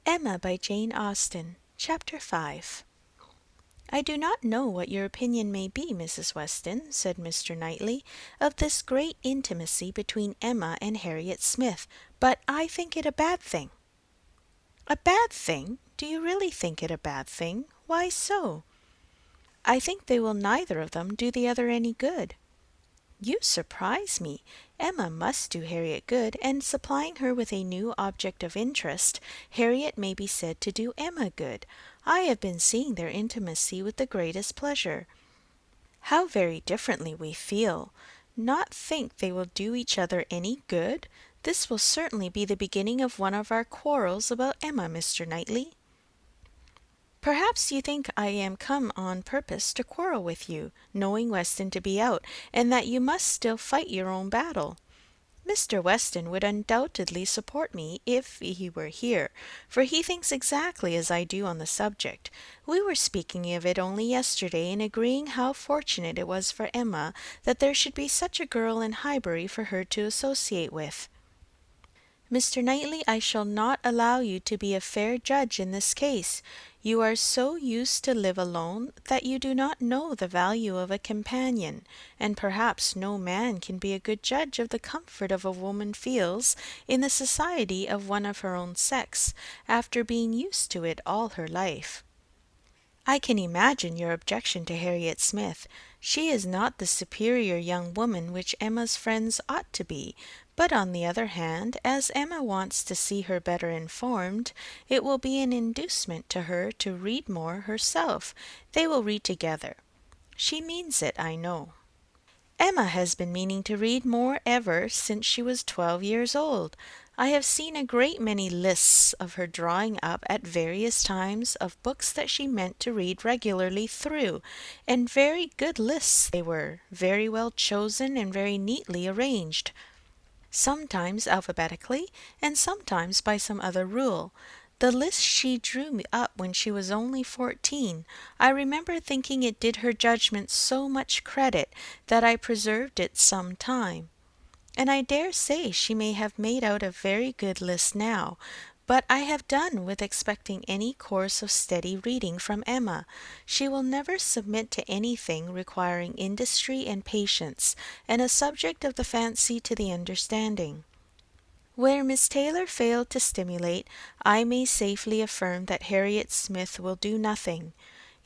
Emma by Jane Austen. Chapter 5. I do not know what your opinion may be, Mrs. Weston, said Mr. Knightley, of this great intimacy between Emma and Harriet Smith, but I think it a bad thing. A bad thing? Do you really think it a bad thing? Why so? I think they will neither of them do the other any good. You surprise me. Emma must do Harriet good, and supplying her with a new object of interest, Harriet may be said to do Emma good. I have been seeing their intimacy with the greatest pleasure. How very differently we feel! Not think they will do each other any good? This will certainly be the beginning of one of our quarrels about Emma, Mr. Knightley. Perhaps you think I am come on purpose to quarrel with you, knowing Weston to be out, and that you must still fight your own battle. Mr. Weston would undoubtedly support me if he were here, for he thinks exactly as I do on the subject. We were speaking of it only yesterday, and agreeing how fortunate it was for Emma that there should be such a girl in Highbury for her to associate with. Mr. Knightley, I shall not allow you to be a fair judge in this case. You are so used to live alone that you do not know the value of a companion, and perhaps no man can be a good judge of the comfort a woman feels in the society of one of her own sex, after being used to it all her life. I can imagine your objection to Harriet Smith. She is not the superior young woman which Emma's friends ought to be, but on the other hand, as Emma wants to see her better informed, it will be an inducement to her to read more herself. They will read together. She means it, I know. Emma has been meaning to read more ever since she was 12 years old. I have seen a great many lists of her drawing up at various times of books that she meant to read regularly through, and very good lists they were, very well chosen and very neatly arranged, sometimes alphabetically, and sometimes by some other rule. The list she drew up when she was only 14, I remember thinking it did her judgment so much credit that I preserved it some time. And I dare say she may have made out a very good list now, but I have done with expecting any course of steady reading from Emma. She will never submit to anything requiring industry and patience, and a subject of the fancy to the understanding. Where Miss Taylor failed to stimulate, I may safely affirm that Harriet Smith will do nothing.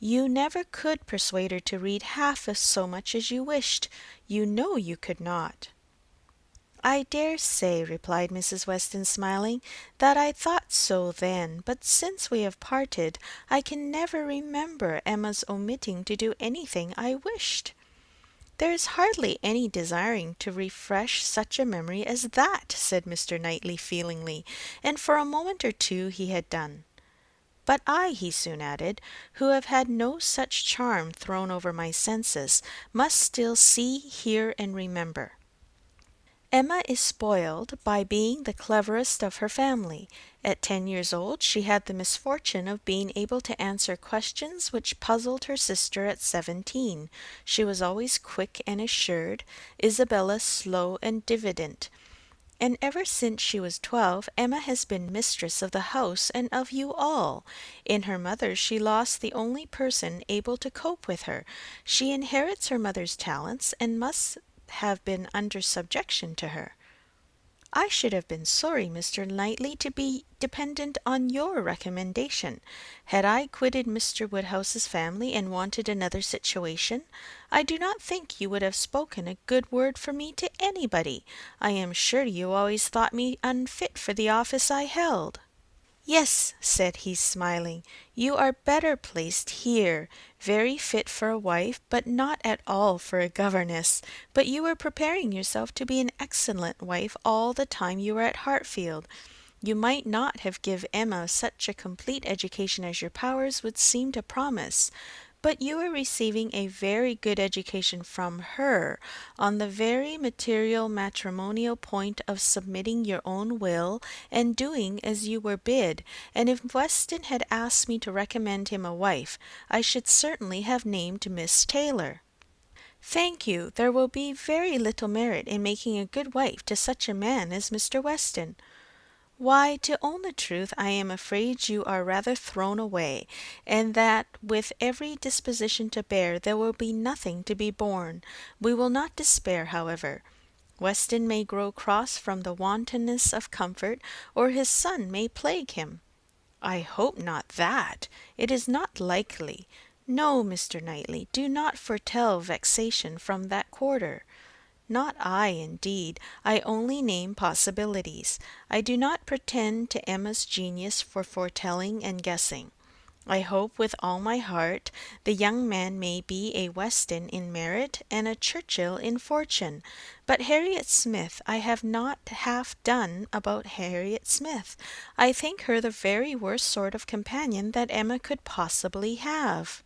You never could persuade her to read half so much as you wished. You know you could not. I dare say, replied Mrs. Weston, smiling, that I thought so then, but since we have parted, I can never remember Emma's omitting to do anything I wished. There is hardly any desiring to refresh such a memory as that, said Mr. Knightley feelingly, and for a moment or two he had done. But I, he soon added, who have had no such charm thrown over my senses, must still see, hear, and remember. Emma is spoiled by being the cleverest of her family. At 10 years old she had the misfortune of being able to answer questions which puzzled her sister at 17. She was always quick and assured, Isabella slow and diffident. And ever since she was 12, Emma has been mistress of the house and of you all. In her mother she lost the only person able to cope with her. She inherits her mother's talents, and must have been under subjection to her. I should have been sorry, Mr. Knightley, to be dependent on your recommendation. Had I quitted Mr. Woodhouse's family and wanted another situation, I do not think you would have spoken a good word for me to anybody. I am sure you always thought me unfit for the office I held. Yes, said he, smiling, you are better placed here, very fit for a wife, but not at all for a governess. But you were preparing yourself to be an excellent wife all the time you were at Hartfield. You might not have given Emma such a complete education as your powers would seem to promise, but you are receiving a very good education from her on the very material matrimonial point of submitting your own will and doing as you were bid, and if Weston had asked me to recommend him a wife, I should certainly have named Miss Taylor. Thank you. There will be very little merit in making a good wife to such a man as Mr. Weston. Why, to own the truth, I am afraid you are rather thrown away, and that with every disposition to bear, there will be nothing to be borne. We will not despair, however. Weston may grow cross from the wantonness of comfort, or his son may plague him. I hope not that. It is not likely. No, Mr. Knightley, do not foretell vexation from that quarter. Not I, indeed. I only name possibilities. I do not pretend to Emma's genius for foretelling and guessing. I hope with all my heart the young man may be a Weston in merit and a Churchill in fortune. But Harriet Smith, I have not half done about Harriet Smith. I think her the very worst sort of companion that Emma could possibly have.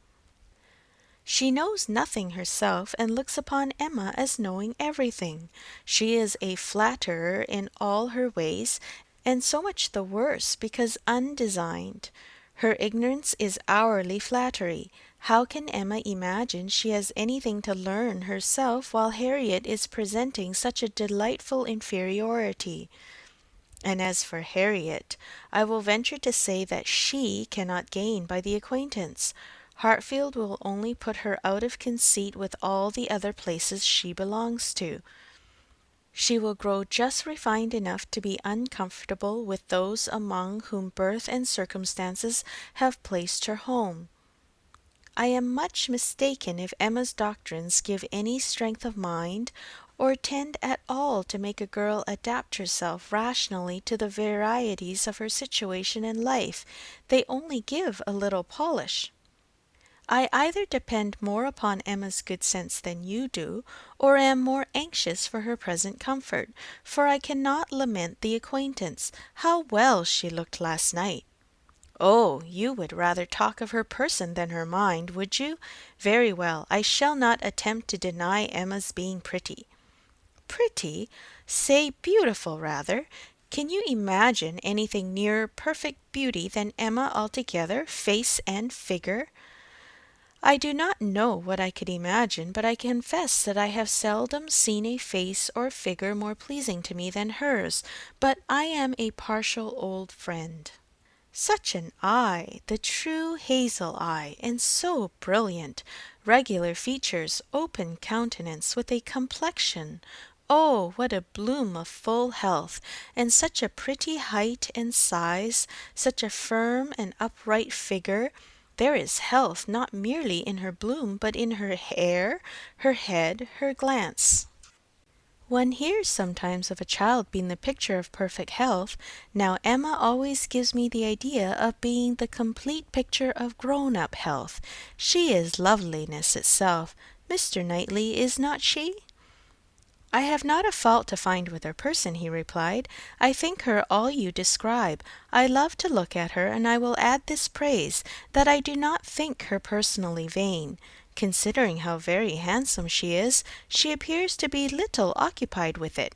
She knows nothing herself, and looks upon Emma as knowing everything. She is a flatterer in all her ways, and so much the worse because undesigned. Her ignorance is hourly flattery. How can Emma imagine she has anything to learn herself while Harriet is presenting such a delightful inferiority? And as for Harriet, I will venture to say that she cannot gain by the acquaintance. Hartfield will only put her out of conceit with all the other places she belongs to. She will grow just refined enough to be uncomfortable with those among whom birth and circumstances have placed her home. I am much mistaken if Emma's doctrines give any strength of mind, or tend at all to make a girl adapt herself rationally to the varieties of her situation in life. They only give a little polish. I either depend more upon Emma's good sense than you do, or am more anxious for her present comfort, for I cannot lament the acquaintance. How well she looked last night! Oh, you would rather talk of her person than her mind, would you? Very well, I shall not attempt to deny Emma's being pretty. Pretty? Say beautiful, rather. Can you imagine anything nearer perfect beauty than Emma altogether, face and figure? I do not know what I could imagine, but I confess that I have seldom seen a face or figure more pleasing to me than hers, but I am a partial old friend. Such an eye, the true hazel eye, and so brilliant, regular features, open countenance, with a complexion, oh, what a bloom of full health, and such a pretty height and size, such a firm and upright figure. There is health not merely in her bloom, but in her hair, her head, her glance. One hears sometimes of a child being the picture of perfect health. Now Emma always gives me the idea of being the complete picture of grown-up health. She is loveliness itself. Mr. Knightley, is not she? I have not a fault to find with her person, he replied. I think her all you describe. I love to look at her, and I will add this praise, that I do not think her personally vain. Considering how very handsome she is, she appears to be little occupied with it.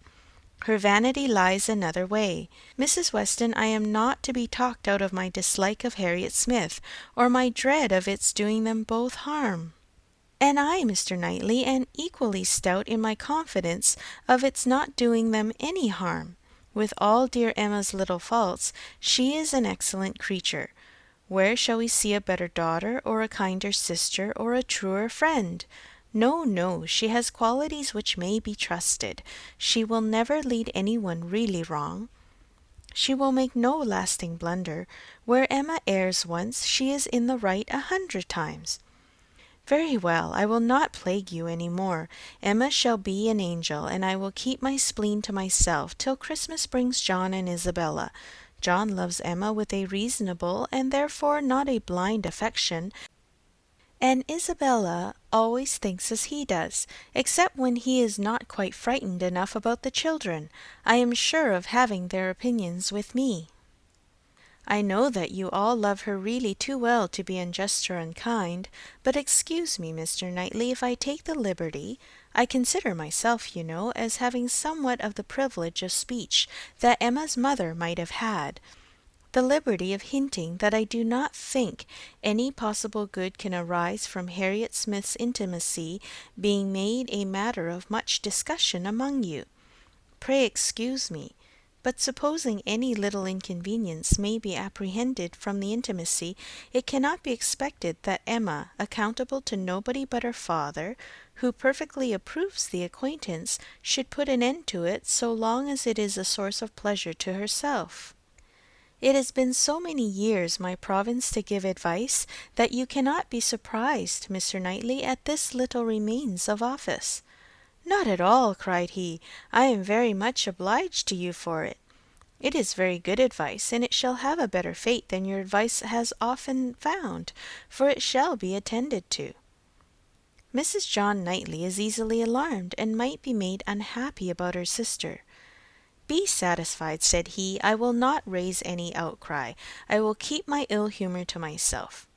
Her vanity lies another way. Mrs. Weston, I am not to be talked out of my dislike of Harriet Smith, or my dread of its doing them both harm. And I, Mr. Knightley, am equally stout in my confidence of its not doing them any harm. With all dear Emma's little faults, she is an excellent creature. Where shall we see a better daughter, or a kinder sister, or a truer friend? No, no, she has qualities which may be trusted. She will never lead any one really wrong. She will make no lasting blunder. Where Emma errs once, she is in the right 100 times. Very well, I will not plague you any more. Emma shall be an angel, and I will keep my spleen to myself till Christmas brings John and Isabella. John loves Emma with a reasonable, and therefore not a blind affection, and Isabella always thinks as he does, except when he is not quite frightened enough about the children. I am sure of having their opinions with me. I know that you all love her really too well to be unjust or unkind, but excuse me, Mr. Knightley, if I take the liberty, I consider myself, you know, as having somewhat of the privilege of speech that Emma's mother might have had, the liberty of hinting that I do not think any possible good can arise from Harriet Smith's intimacy being made a matter of much discussion among you. Pray excuse me. but supposing any little inconvenience may be apprehended from the intimacy, it cannot be expected that Emma, accountable to nobody but her father, who perfectly approves the acquaintance, should put an end to it so long as it is a source of pleasure to herself. It has been so many years my province to give advice, that you cannot be surprised, Mr. Knightley, at this little remains of office. Not at all, cried he. I am very much obliged to you for it. It is very good advice, and it shall have a better fate than your advice has often found, for it shall be attended to. Mrs. John Knightley is easily alarmed, and might be made unhappy about her sister. Be satisfied, said he, I will not raise any outcry. I will keep my ill humour to myself.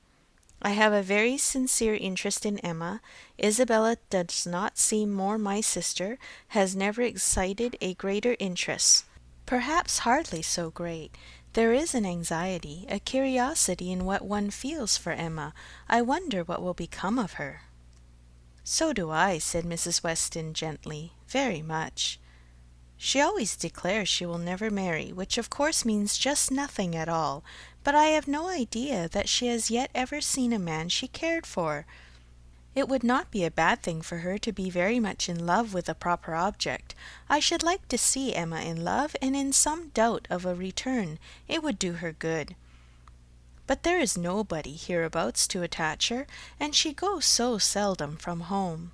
I have a very sincere interest in Emma. Isabella does not seem more my sister, has never excited a greater interest, perhaps hardly so great. There is an anxiety, a curiosity in what one feels for Emma. I wonder what will become of her. So do I, said Mrs. Weston gently, very much. She always declares she will never marry, which of course means just nothing at all, but I have no idea that she has yet ever seen a man she cared for. It would not be a bad thing for her to be very much in love with a proper object. I should like to see Emma in love, and in some doubt of a return. It would do her good. But there is nobody hereabouts to attach her, and she goes so seldom from home.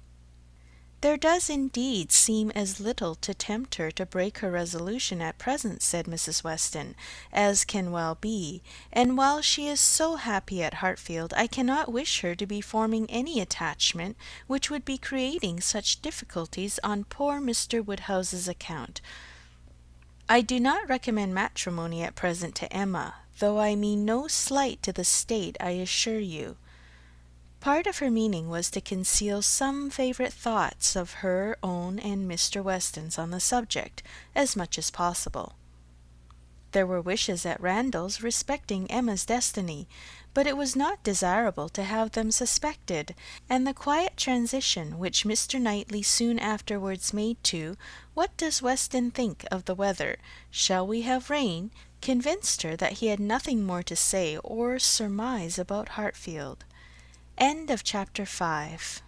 There does indeed seem as little to tempt her to break her resolution at present, said Mrs. Weston, as can well be, and while she is so happy at Hartfield, I cannot wish her to be forming any attachment which would be creating such difficulties on poor Mr. Woodhouse's account. I do not recommend matrimony at present to Emma, though I mean no slight to the state, I assure you. Part of her meaning was to conceal some favourite thoughts of her own and Mr. Weston's on the subject, as much as possible. There were wishes at Randalls respecting Emma's destiny, but it was not desirable to have them suspected, and the quiet transition which Mr. Knightley soon afterwards made to "What does Weston think of the weather? Shall we have rain?" convinced her that he had nothing more to say or surmise about Hartfield. End of chapter 5.